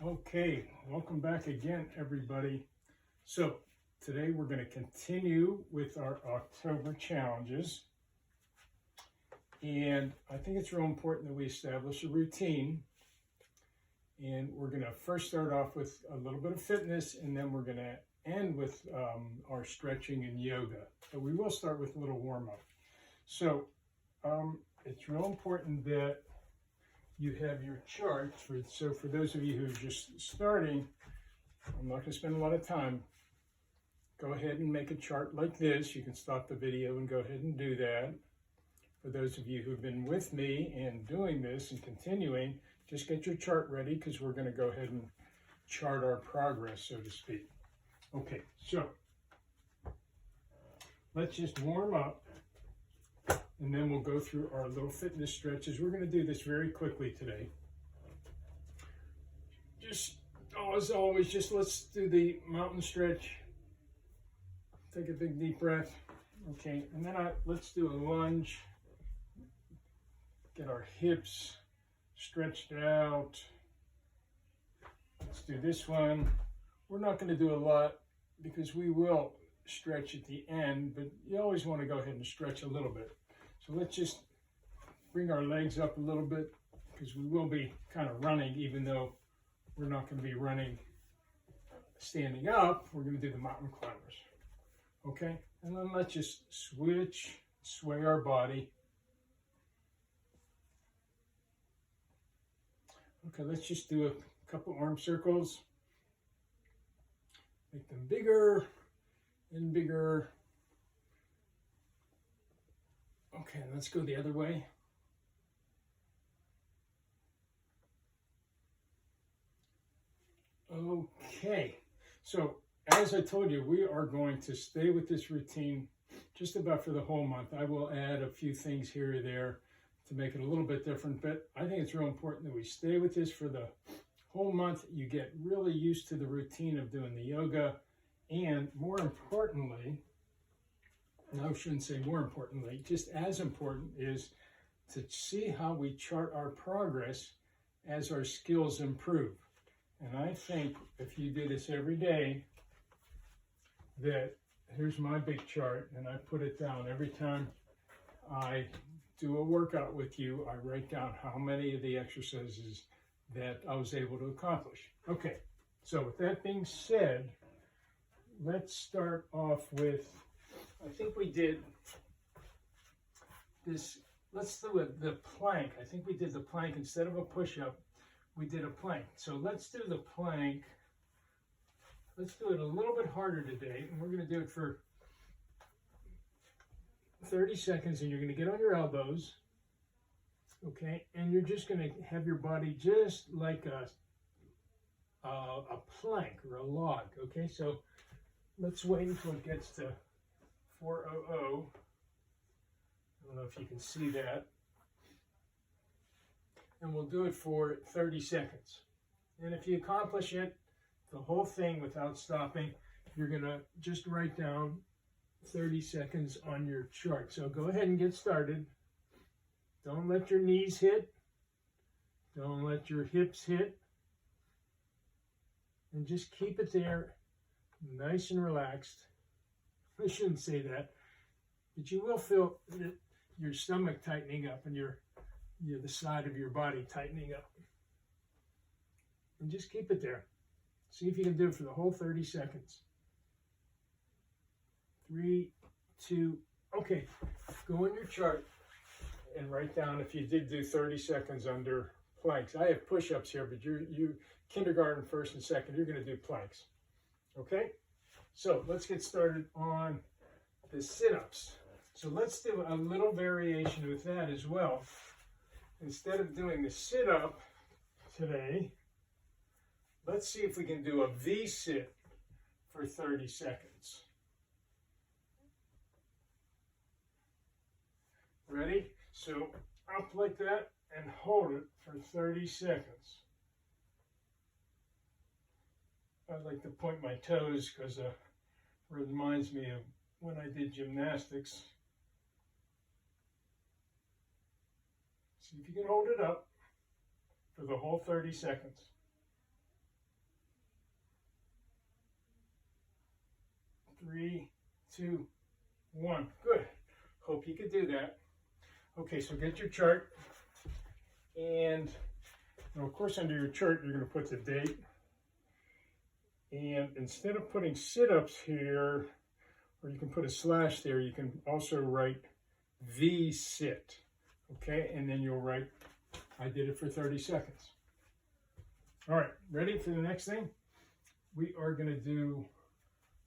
Okay, welcome back again, everybody. So today we're going to continue with our October challenges. And I think it's real important that we establish a routine. And we're going to first start off with a little bit of fitness, and then we're going to end with our stretching and yoga. But we will start with a little warm-up. So it's real important that you have your chart. So for those of you who are just starting, I'm not going to spend a lot of time. Go ahead and make a chart like this. You can stop the video and go ahead and do that. For those of you who've been with me and doing this and continuing, just get your chart ready because we're going to go ahead and chart our progress, so to speak. Okay, so let's just warm up. And then we'll go through our little fitness stretches. We're going to do this very quickly today. Just, as always, just let's do the mountain stretch. Take a big deep breath. Okay, and then let's do a lunge. Get our hips stretched out. Let's do this one. We're not going to do a lot because we will stretch at the end, but you always want to go ahead and stretch a little bit. So let's just bring our legs up a little bit because we will be kind of running, even though we're not going to be running standing up. We're going to do the mountain climbers. Okay? And then let's just sway our body. Okay, let's just do a couple arm circles. Make them bigger and bigger. Okay, let's go the other way. Okay, so as I told you, we are going to stay with this routine just about for the whole month. I will add a few things here or there to make it a little bit different, but I think it's real important that we stay with this for the whole month. You get really used to the routine of doing the yoga, and more importantly, and I shouldn't say more importantly, just as important is to see how we chart our progress as our skills improve. And I think if you do this every day, that here's my big chart, and I put it down every time I do a workout with you. I write down how many of the exercises that I was able to accomplish. Okay, so with that being said, let's start off with, I think we did this, let's do the plank. I think we did the plank instead of a push-up, we did a plank. So let's do the plank. Let's do it a little bit harder today, and we're going to do it for 30 seconds, and you're going to get on your elbows, okay? And you're just going to have your body just like a plank or a log, okay? So let's wait until it gets to 400. I don't know if you can see that. And we'll do it for 30 seconds. And if you accomplish it, the whole thing without stopping, you're going to just write down 30 seconds on your chart. So go ahead and get started. Don't let your knees hit. Don't let your hips hit. And just keep it there, nice and relaxed. I shouldn't say that, but you will feel your stomach tightening up and the side of your body tightening up. And just keep it there. See if you can do it for the whole 30 seconds. 3, 2, okay. Go in your chart and write down if you did do 30 seconds under planks. I have push-ups here, but you kindergarten, first and second, you're going to do planks. Okay? So let's get started on the sit-ups. So let's do a little variation with that as well. Instead of doing the sit-up today, let's see if we can do a V-sit for 30 seconds. Ready? So up like that and hold it for 30 seconds. I like to point my toes because it reminds me of when I did gymnastics. See if you can hold it up for the whole 30 seconds. 3, 2, 1. Good. Hope you could do that. Okay, so get your chart. And now, of course, under your chart, you're going to put the date. And instead of putting sit-ups here, or you can put a slash there, you can also write V sit. Okay, and then you'll write, I did it for 30 seconds. All right, ready for the next thing? We are going to do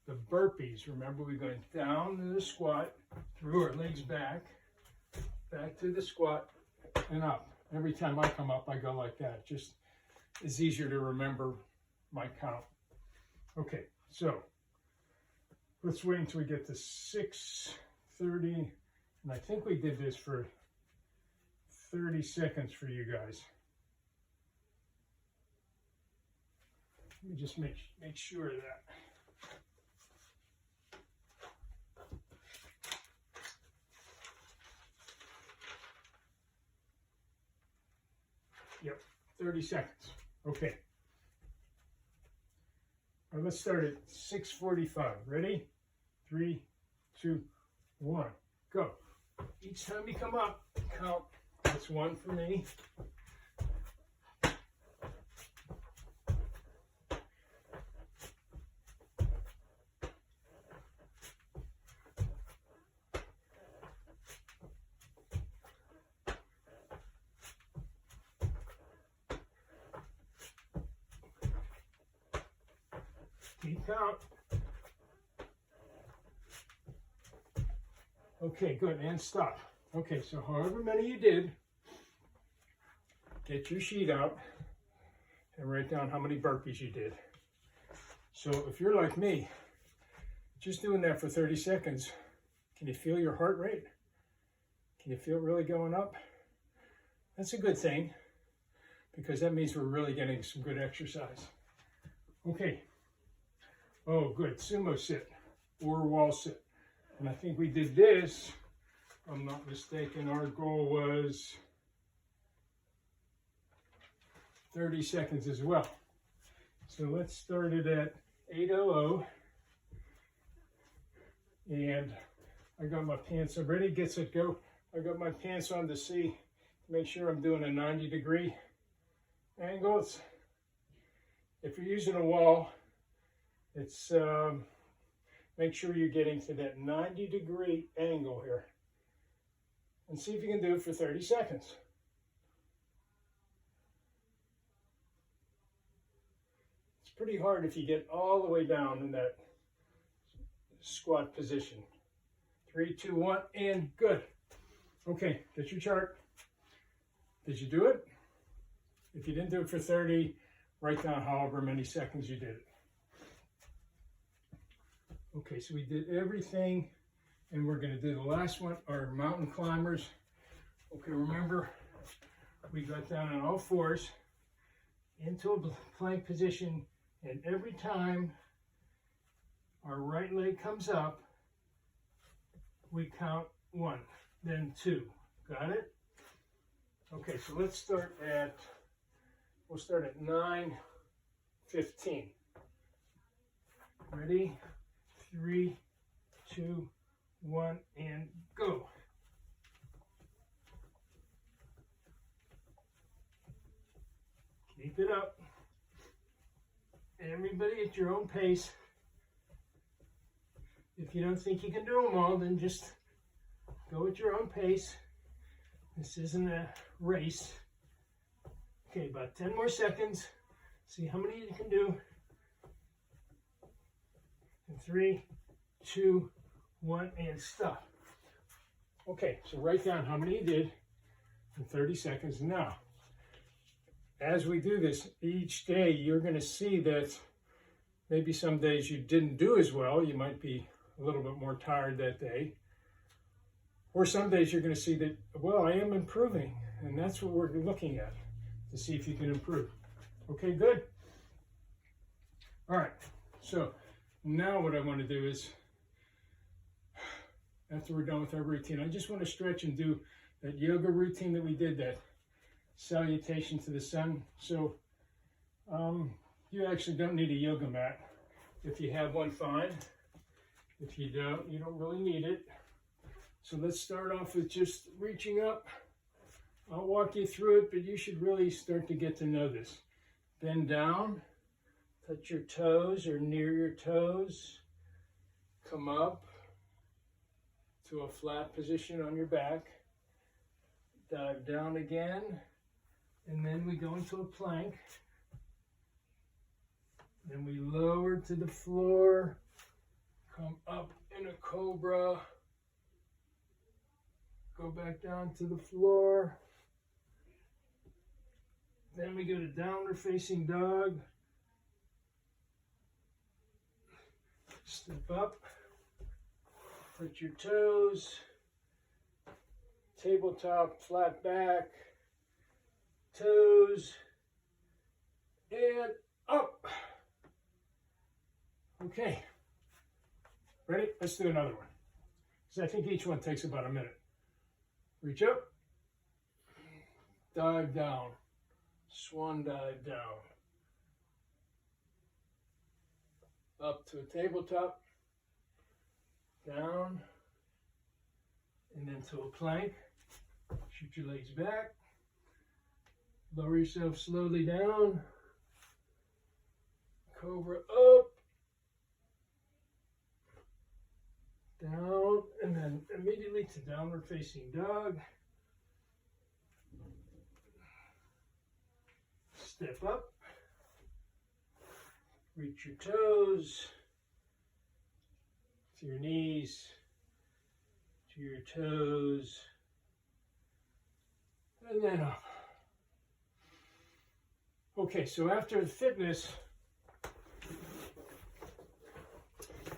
the burpees. Remember, we're going down to the squat, through our legs back to the squat, and up. Every time I come up, I go like that. Just it's easier to remember my count. Okay, so let's wait until we get to 6:30, and I think we did this for 30 seconds for you guys. Let me just make sure of that. Yep, 30 seconds. Okay. All right, let's start at 6:45. Ready? 3, 2, 1, go. Each time you come up, count. That's 1 for me. Keep count. Okay, good, and stop. Okay, so however many you did, get your sheet out and write down how many burpees you did. So if you're like me, just doing that for 30 seconds, can you feel your heart rate? Can you feel it really going up? That's a good thing, because that means we're really getting some good exercise. Okay. Oh, good. Sumo sit or wall sit. And I think we did this, if I'm not mistaken, our goal was 30 seconds as well. So let's start it at 8:00. And I got my pants on. Ready, get set, go. I got my pants on to see, make sure I'm doing a 90-degree angle. If you're using a wall, it's make sure you're getting to that 90-degree angle here. And see if you can do it for 30 seconds. It's pretty hard if you get all the way down in that squat position. 3, 2, 1, and good. Okay, get your chart. Did you do it? If you didn't do it for 30, write down however many seconds you did it. Okay, so we did everything, and we're going to do the last one, our mountain climbers. Okay, remember, we got down on all fours into a plank position, and every time our right leg comes up, we count 1, then 2. Got it? Okay, so let's start at, we'll start at 9:15. Ready? 3, 2, 1, and go. Keep it up. Everybody at your own pace. If you don't think you can do them all, then just go at your own pace. This isn't a race. Okay, about 10 more seconds. See how many you can do. And 3, 2, 1, and stop. Okay, so write down how many you did in 30 seconds. Now, as we do this each day, you're going to see that maybe some days you didn't do as well. You might be a little bit more tired that day. Or some days you're going to see that, well, I am improving. And that's what we're looking at, to see if you can improve. Okay, good? All right, so now what I want to do is, after we're done with our routine, I just want to stretch and do that yoga routine that we did, that salutation to the sun. So you actually don't need a yoga mat. If you have one, fine. If you don't really need it. So let's start off with just reaching up. I'll walk you through it, but you should really start to get to know this. Bend down, touch your toes or near your toes. Come up to a flat position on your back. Dive down again, and then we go into a plank. Then we lower to the floor, come up in a cobra, go back down to the floor. Then we go to downward facing dog. Step up, touch your toes, tabletop, flat back, toes, and up. Okay, ready? Let's do another one. Because I think each one takes about a minute. Reach up, dive down, swan dive down, up to a tabletop, down, and then to a plank. Shoot your legs back, lower yourself slowly down, cobra up, down, and then immediately to downward facing dog. Step up, reach your toes to your knees, to your toes, and then up. Okay, so after the fitness,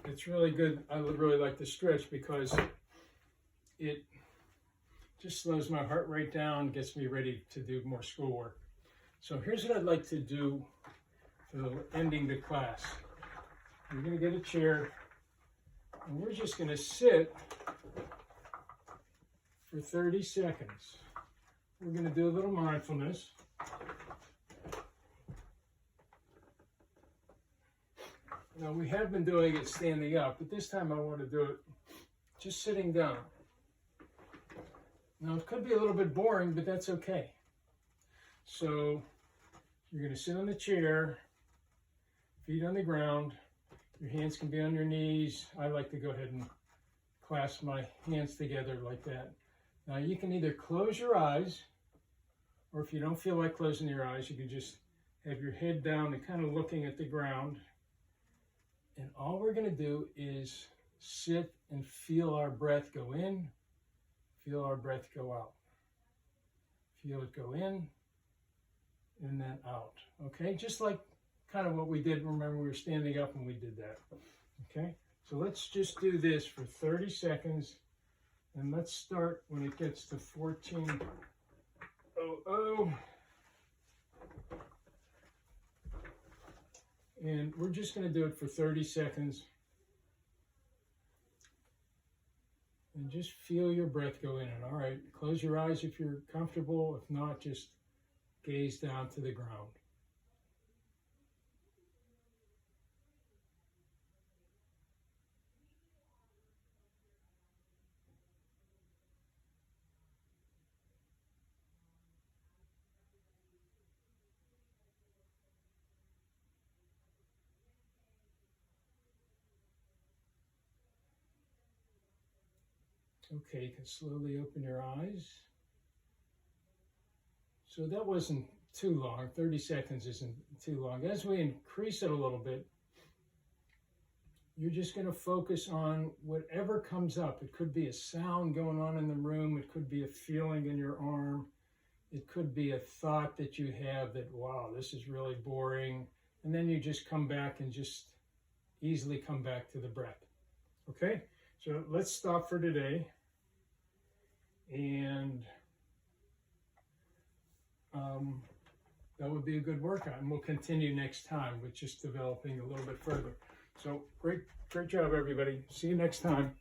it's really good. I would really like to stretch because it just slows my heart rate down, gets me ready to do more schoolwork. So here's what I'd like to do for ending the class. You're going to get a chair, and we're just going to sit for 30 seconds. We're going to do a little mindfulness. Now, we have been doing it standing up, but this time I want to do it just sitting down. Now, it could be a little bit boring, but that's okay. So, you're going to sit on the chair, feet on the ground. Your hands can be on your knees. I like to go ahead and clasp my hands together like that. Now, you can either close your eyes, or if you don't feel like closing your eyes, you can just have your head down and kind of looking at the ground. And all we're going to do is sit and feel our breath go in, feel our breath go out. Feel it go in and then out. Okay, just like kind of what we did. Remember, we were standing up when we did that. Okay, so let's just do this for 30 seconds. And let's start when it gets to 14:00. And we're just going to do it for 30 seconds. And just feel your breath go in. And all right, close your eyes if you're comfortable. If not, just gaze down to the ground. Okay, you can slowly open your eyes. So that wasn't too long. 30 seconds isn't too long. As we increase it a little bit, you're just going to focus on whatever comes up. It could be a sound going on in the room. It could be a feeling in your arm. It could be a thought that you have that, wow, this is really boring. And then you just come back and just easily come back to the breath. Okay? So let's stop for today. And that would be a good workout. And we'll continue next time with just developing a little bit further. So great job, everybody. See you next time.